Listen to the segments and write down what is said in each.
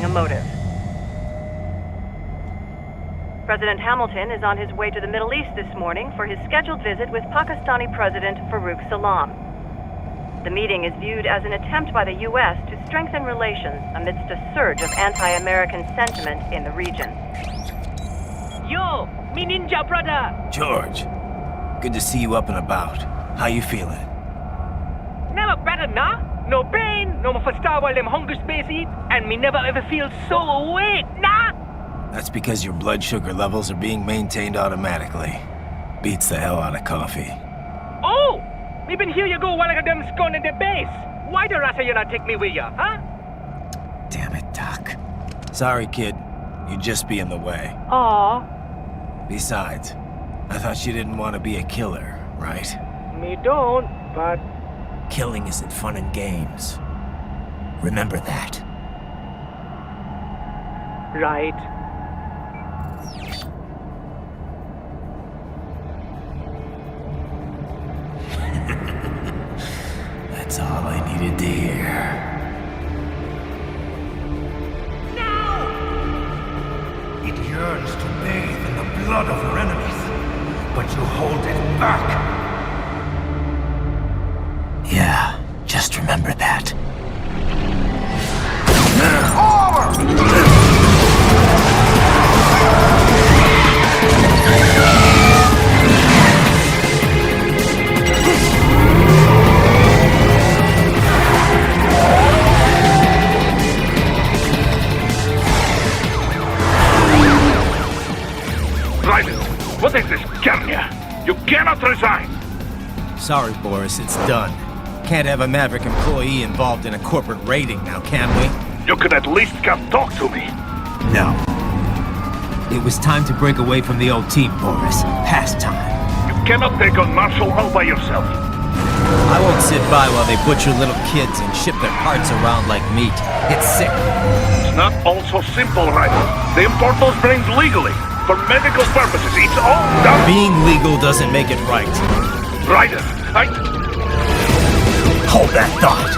a motive. President Hamilton is on his way to the Middle East this morning for his scheduled visit with Pakistani President Farooq Salam. The meeting is viewed as an attempt by the U.S. to strengthen relations amidst a surge of anti-American sentiment in the region. Yo, me ninja brother! George, good to see you up and about. How you feeling? Never better, nah? No pain, no more fasta while them hunger space eat, and me never ever feel so awake, nah? That's because your blood sugar levels are being maintained automatically. Beats the hell out of coffee. Oh! Me been here you go while I got them scone in the base. Why the rasta you not take me with ya, huh? Damn it, Doc. Sorry, kid. You'd just be in the way. Aw. Besides, I thought you didn't want to be a killer, right? Me don't, but... Killing isn't fun and games. Remember that. Right. That's all I needed to hear. No! It yearns to bathe in the blood of your enemies, but you hold it back. Yeah, just remember that. Ryder, what is this, Kenya? You cannot resign! Sorry, Boris, it's done. Can't have a Maverick employee involved in a corporate raiding now, can we? You could at least come talk to me. No. It was time to break away from the old team, Boris. Past time. You cannot take on Marshall all by yourself. I won't sit by while they butcher little kids and ship their parts around like meat. It's sick. It's not all so simple, Ryder. They import those brains legally. For medical purposes, it's all done. Being legal doesn't make it right. Ryder, Hold that thought.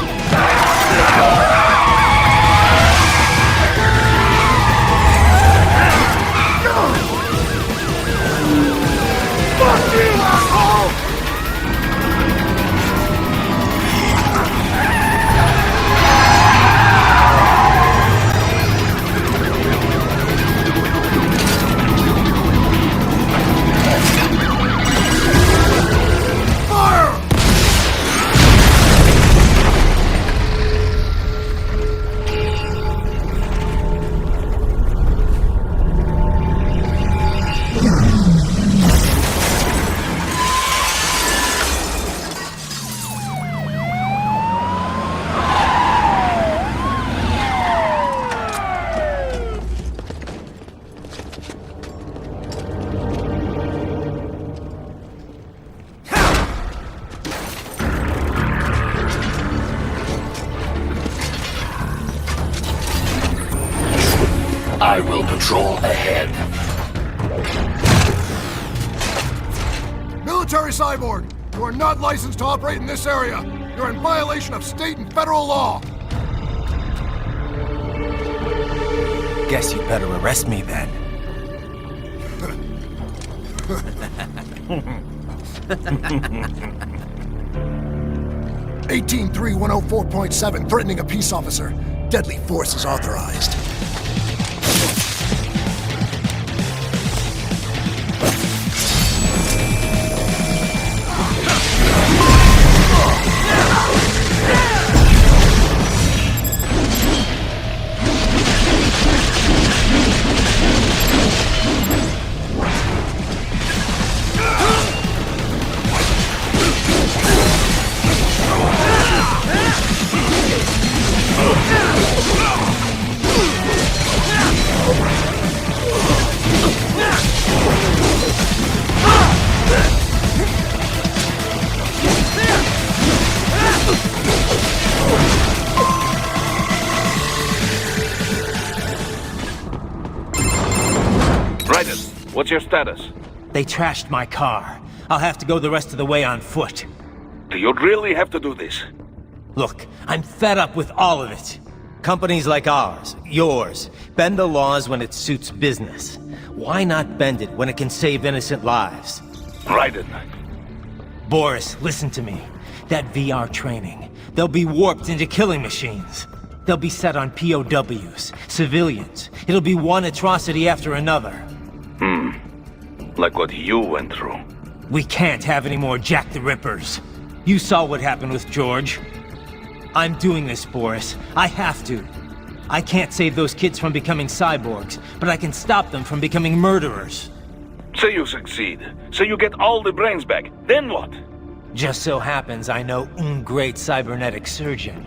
Fuck you, asshole! I will patrol ahead. Military cyborg! You are not licensed to operate in this area! You're in violation of state and federal law! Guess you'd better arrest me then. 183-104.7, threatening a peace officer. Deadly force is authorized. What's your status? They trashed my car. I'll have to go the rest of the way on foot. Do you really have to do this? Look, I'm fed up with all of it. Companies like ours, yours, bend the laws when it suits business. Why not bend it when it can save innocent lives? Raiden. Boris, listen to me. That VR training, they'll be warped into killing machines. They'll be set on POWs, civilians. It'll be one atrocity after another. Like what you went through. We can't have any more Jack the Rippers. You saw what happened with George. I'm doing this, Boris. I have to. I can't save those kids from becoming cyborgs, but I can stop them from becoming murderers. Say you succeed. Say you get all the brains back. Then what? Just so happens I know un great cybernetic surgeon.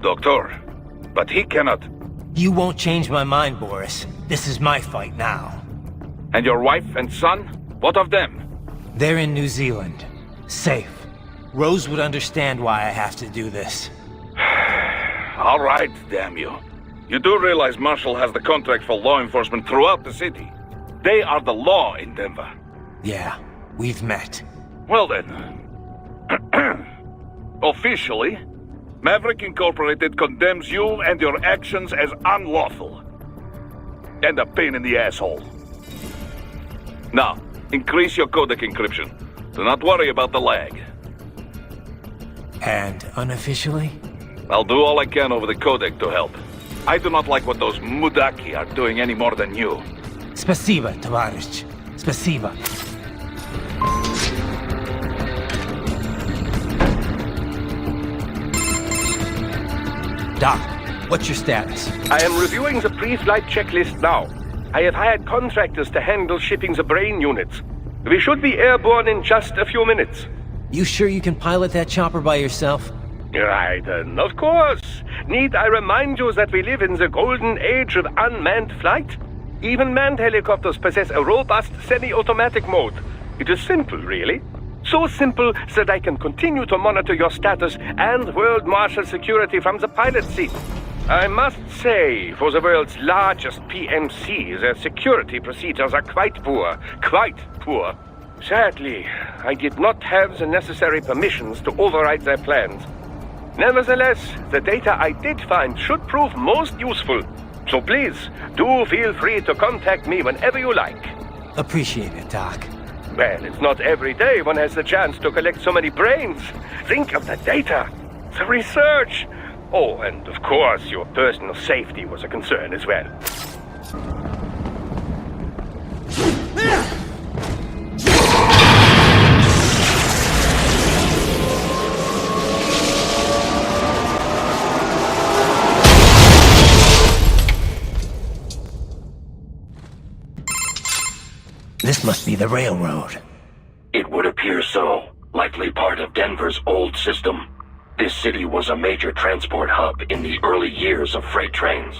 Doctor. But he cannot. You won't change my mind, Boris. This is my fight now. And your wife and son? What of them? They're in New Zealand. Safe. Rose would understand why I have to do this. All right, damn you. You do realize Marshall has the contract for law enforcement throughout the city. They are the law in Denver. Yeah, we've met. Well then. Officially, Maverick Incorporated condemns you and your actions as unlawful. And a pain in the asshole. Now, increase your codec encryption. Do not worry about the lag. And unofficially? I'll do all I can over the codec to help. I do not like what those Mudaki are doing any more than you. Spasiba, товарищ. Spasiba. Doc, what's your status? I am reviewing the pre-flight checklist now. I have hired contractors to handle shipping the brain units. We should be airborne in just a few minutes. You sure you can pilot that chopper by yourself? Raiden, of course. Need I remind you that we live in the golden age of unmanned flight? Even manned helicopters possess a robust semi-automatic mode. It is simple, really. So simple that I can continue to monitor your status and world marshal security from the pilot seat. I must say, for the world's largest PMC, their security procedures are quite poor. Quite poor. Sadly, I did not have the necessary permissions to override their plans. Nevertheless, the data I did find should prove most useful. So please, do feel free to contact me whenever you like. Appreciate it, Doc. Well, it's not every day one has the chance to collect so many brains. Think of the data, the research. Oh, and of course, your personal safety was a concern as well. This must be the railroad. It would appear so. Likely part of Denver's old system. This city was a major transport hub in the early years of freight trains.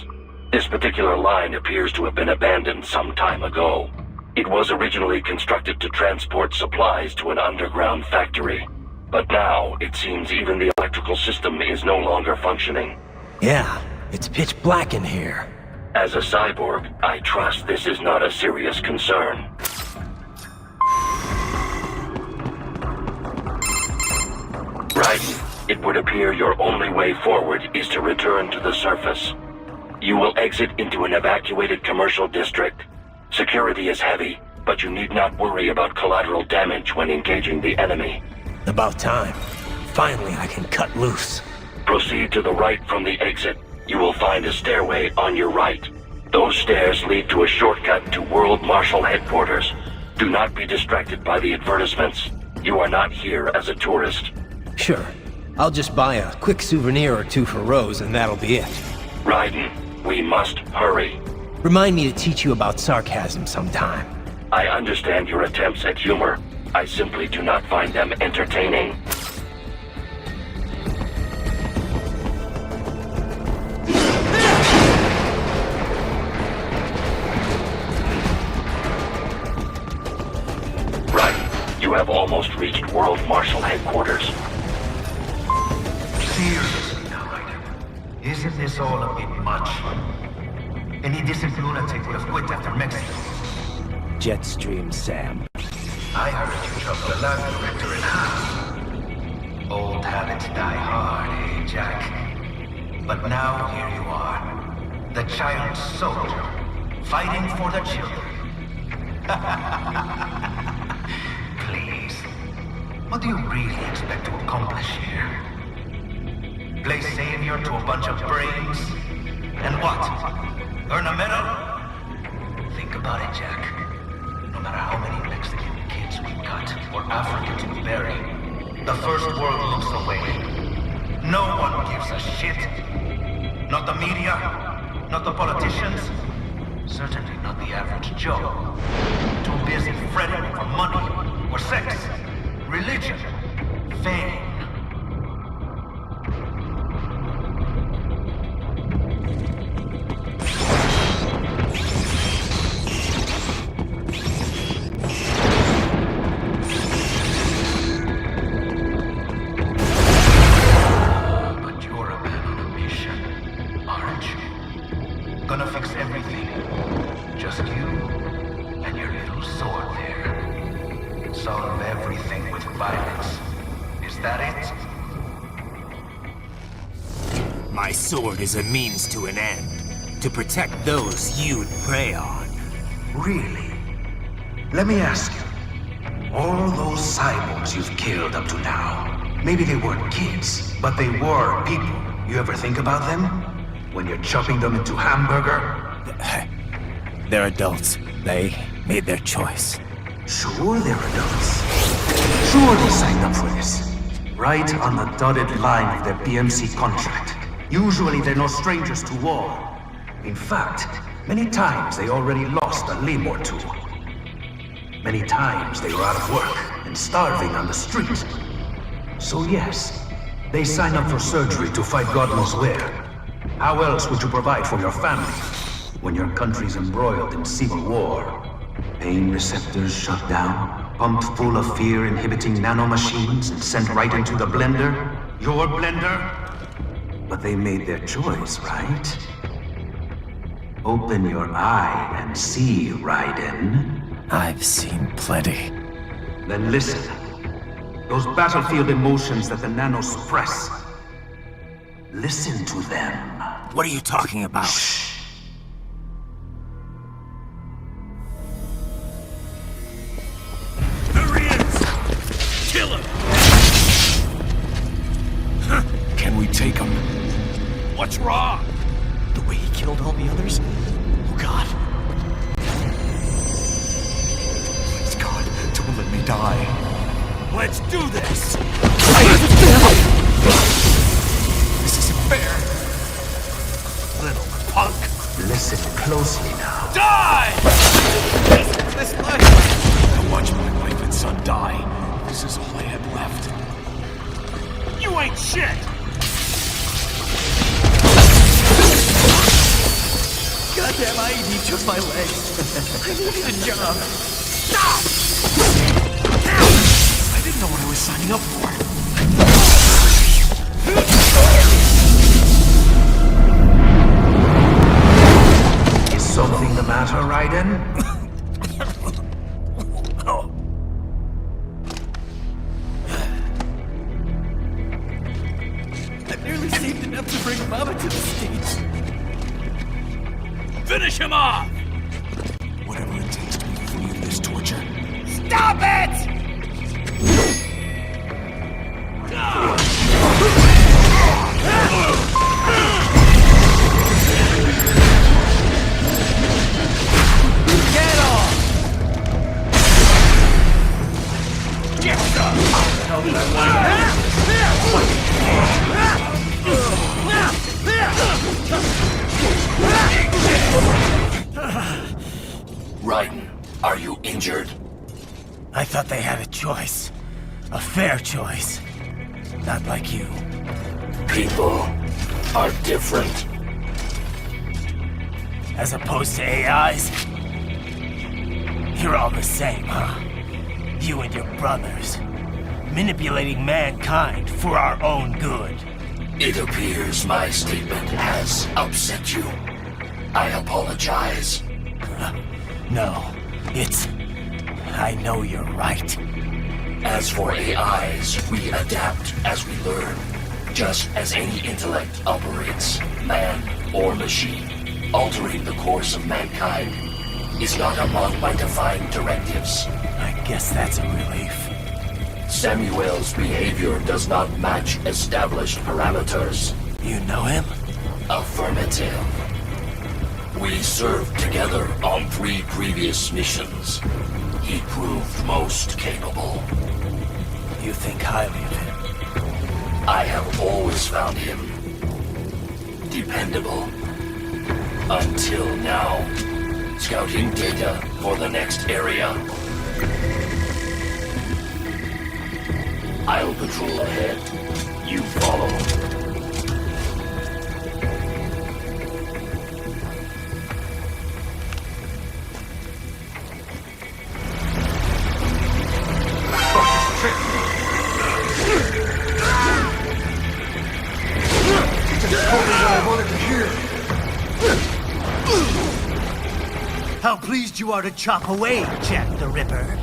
This particular line appears to have been abandoned some time ago. It was originally constructed to transport supplies to an underground factory. But now, it seems even the electrical system is no longer functioning. Yeah, it's pitch black in here. As a cyborg, I trust this is not a serious concern. Raiden, it would appear your only way forward is to return to the surface. You will exit into an evacuated commercial district. Security is heavy, but you need not worry about collateral damage when engaging the enemy. About time. Finally, I can cut loose. Proceed to the right from the exit. You will find a stairway on your right. Those stairs lead to a shortcut to World Marshal Headquarters. Do not be distracted by the advertisements. You are not here as a tourist. Sure. I'll just buy a quick souvenir or two for Rose and that'll be it. Raiden, we must hurry. Remind me to teach you about sarcasm sometime. I understand your attempts at humor. I simply do not find them entertaining. Right. You have almost reached World Marshal Headquarters. Seriously now, Raiden. Isn't this all a bit much? Any decent lunatic would have quit after Mexico. Jetstream, Sam. I heard you chopped the lab director in half. Old habits die hard, eh, Jack? But now here you are, the child soldier, fighting for the children. Please, what do you really expect to accomplish here? Play savior to a bunch of brains? And what? Earn a medal? Think about it, Jack. No matter how many Mexican kids we got, or Africans we bury, the first world looks away. No one gives a shit. Not the media, not the politicians, certainly not the average Joe. Too busy fretting for money, or sex, religion, fame. My sword is a means to an end, to protect those you'd prey on. Really? Let me ask you, all those cyborgs you've killed up to now, maybe they weren't kids, but they were people. You ever think about them? When you're chopping them into hamburger? They're adults. They made their choice. Sure they're adults. Sure they signed up for this. Right on the dotted line of their BMC contract. Usually they're no strangers to war. In fact, many times they already lost a limb or two. Many times they were out of work and starving on the street. So yes, they sign up for surgery to fight God knows where. How else would you provide for your family when your country's embroiled in civil war? Pain receptors shut down, pumped full of fear-inhibiting nanomachines and sent right into the blender? Your blender? But they made their choice, right? Open your eye and see, Raiden. I've seen plenty. Then listen. Those battlefield emotions that the nanos suppress. Listen to them. What are you talking about? Shh. There he is! Kill him! Can we take him? What's wrong? The way he killed all the others? Oh God. Please God, don't let me die. Let's do this! This isn't fair. Little punk! Listen closely now. Die! This life! I watched my wife and son die. This is all I had left. You ain't shit! Goddamn, I ate each of my legs. I needed a job. Stop! I didn't know what I was signing up for. Is something the matter, Raiden? I've nearly saved enough to bring Mama to the States. Finish him off! Whatever it takes to be free of this torture. Stop it! Get off! Get some! Raiden, are you injured? I thought they had a choice. A fair choice. Not like you. People are different. As opposed to AIs? You're all the same, huh? You and your brothers. Manipulating mankind for our own good. It appears my statement has upset you. I apologize. No, it's... I know you're right. As for AIs, we adapt as we learn. Just as any intellect operates, man or machine, altering the course of mankind is not among my defined directives. I guess that's a relief. Samuel's behavior does not match established parameters. You know him? Affirmative. We served together on 3 previous missions. He proved most capable. You think highly of him? I have always found him dependable. Until now. Scouting data for the next area. I'll patrol ahead. You follow. How pleased you are to chop away, Jack the Ripper.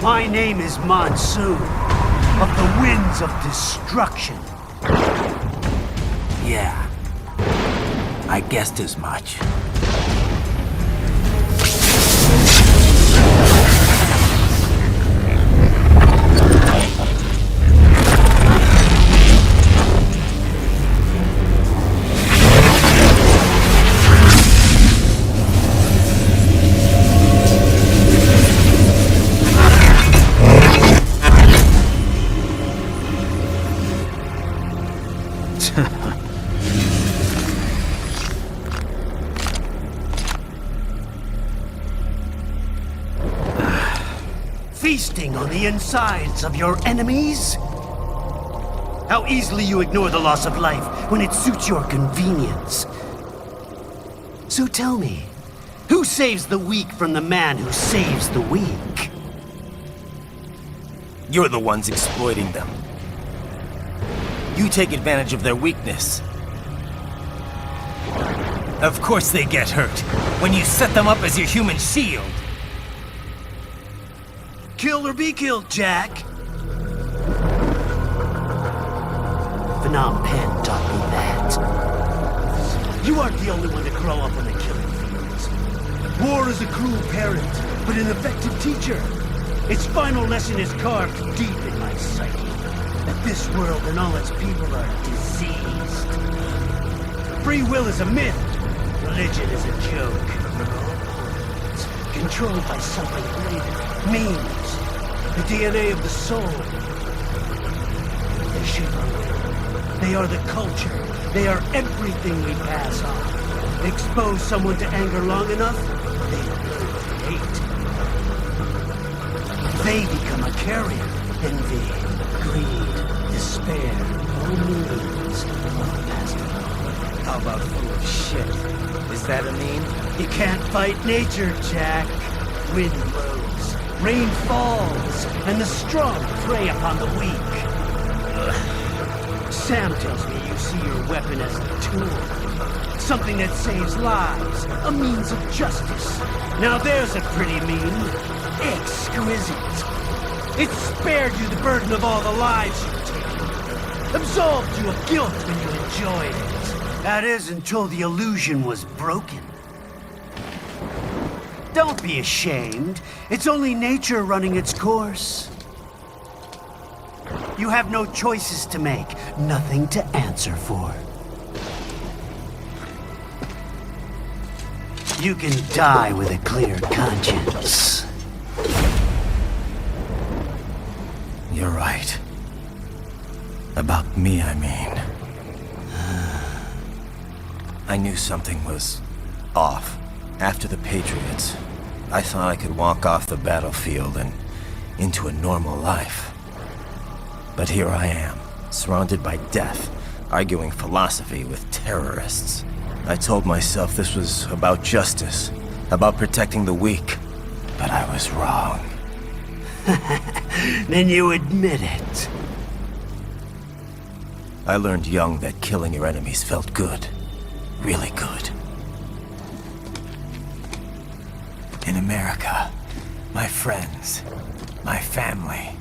My name is Monsoon, of the Winds of Destruction. Yeah, I guessed as much. Feasting on the insides of your enemies? How easily you ignore the loss of life when it suits your convenience. So tell me, who saves the weak from the man who saves the weak? You're the ones exploiting them. You take advantage of their weakness. Of course they get hurt when you set them up as your human shield. Kill or be killed, Jack. Phnom Penh taught me that. You aren't the only one to grow up on the killing fields. War is a cruel parent, but an effective teacher. Its final lesson is carved deep in my psyche. That this world and all its people are diseased. Free will is a myth. Religion is a joke. Controlled by something greater. Means. The DNA of the soul. They shape our will. They are the culture. They are everything we pass on. Expose someone to anger long enough, they learn to hate. They become a carrier. Envy, greed, despair, all meanings of the past. How about full of shit? Is that a meme? You can't fight nature, Jack. Wind blows, rain falls, and the strong prey upon the weak. Sam tells me you see your weapon as a tool. Something that saves lives, a means of justice. Now there's a pretty meme. Exquisite. It spared you the burden of all the lives you've taken. Absolved you of guilt when you enjoyed it. That is, until the illusion was broken. Don't be ashamed. It's only nature running its course. You have no choices to make, nothing to answer for. You can die with a clear conscience. You're right. About me, I mean. I knew something was off. After the Patriots, I thought I could walk off the battlefield and into a normal life. But here I am, surrounded by death, arguing philosophy with terrorists. I told myself this was about justice, about protecting the weak, but I was wrong. Then you admit it. I learned young that killing your enemies felt good. Really good. In America, my friends, my family,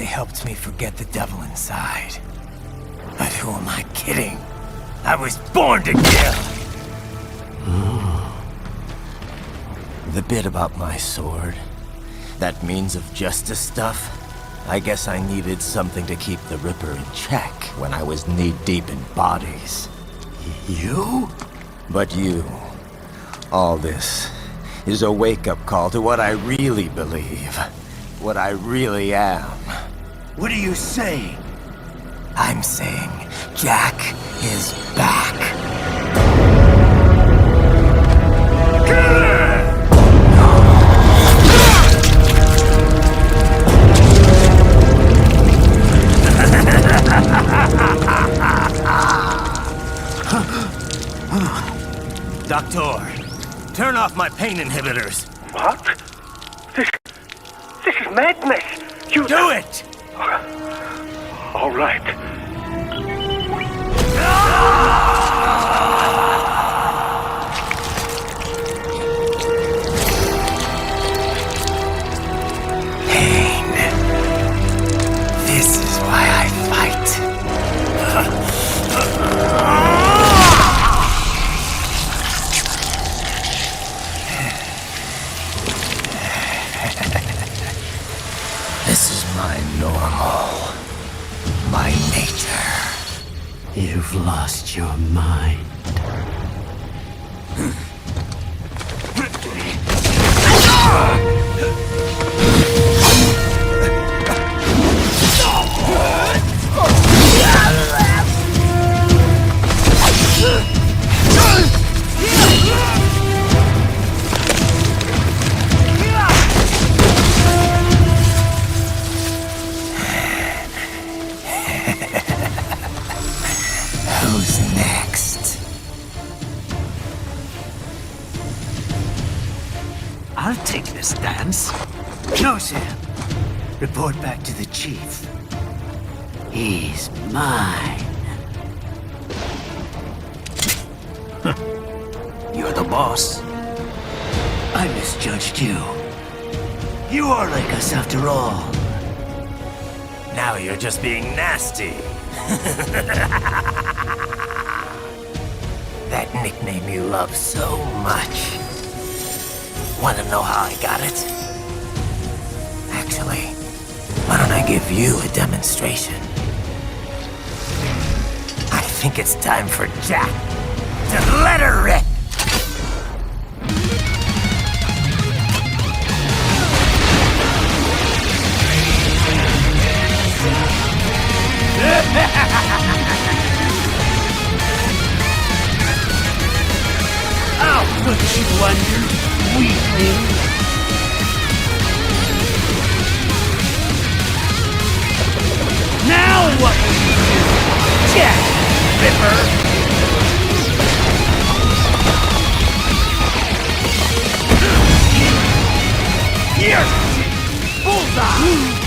They helped me forget the devil inside. But who am I kidding? I was born to kill! The bit about my sword, that means of justice stuff, I guess I needed something to keep the Ripper in check when I was knee-deep in bodies. You? But you. All this is a wake-up call to what I really believe. What I really am. What are you saying? I'm saying Jack is back. Doctor, turn off my pain inhibitors. What? This is madness! You do it! All right. Pain. This is why I fight. This is my normal. My nature. You've lost your mind. Who's next? I'll take this dance. No, Sam. Report back to the chief. He's mine. You're the boss. I misjudged you. You are like us after all. Now you're just being nasty. That nickname you love so much. Want to know how I got it? Actually, why don't I give you a demonstration? I think it's time for Jack to let her rip. I'll put you under, weakling. Now what will you do, Jack Ripper? Here's bullseye!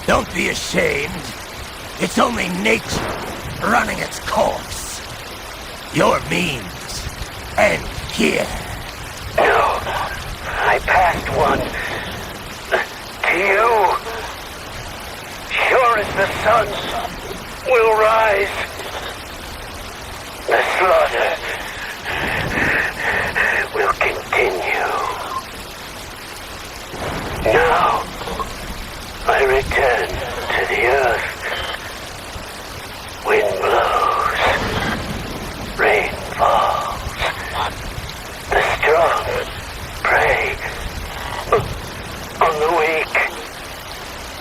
Don't be ashamed. It's only nature running its course. Your means end here. No, I passed one. To you. Sure as the sun will rise. The slaughter will continue. Now, I return to the earth. Wind blows. Rain falls. The strong prey on the weak.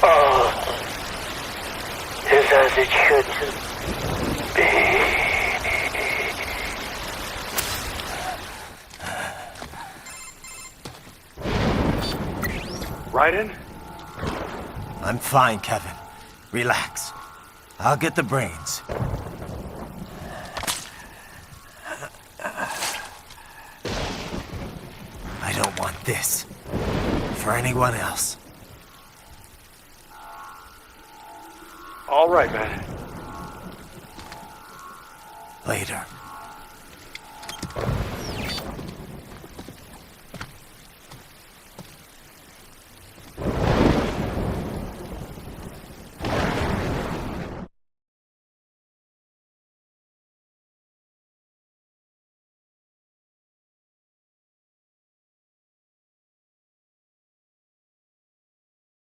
All is as it should be. Raiden? I'm fine, Kevin. Relax. I'll get the brains. this for anyone else. All right, man. Later.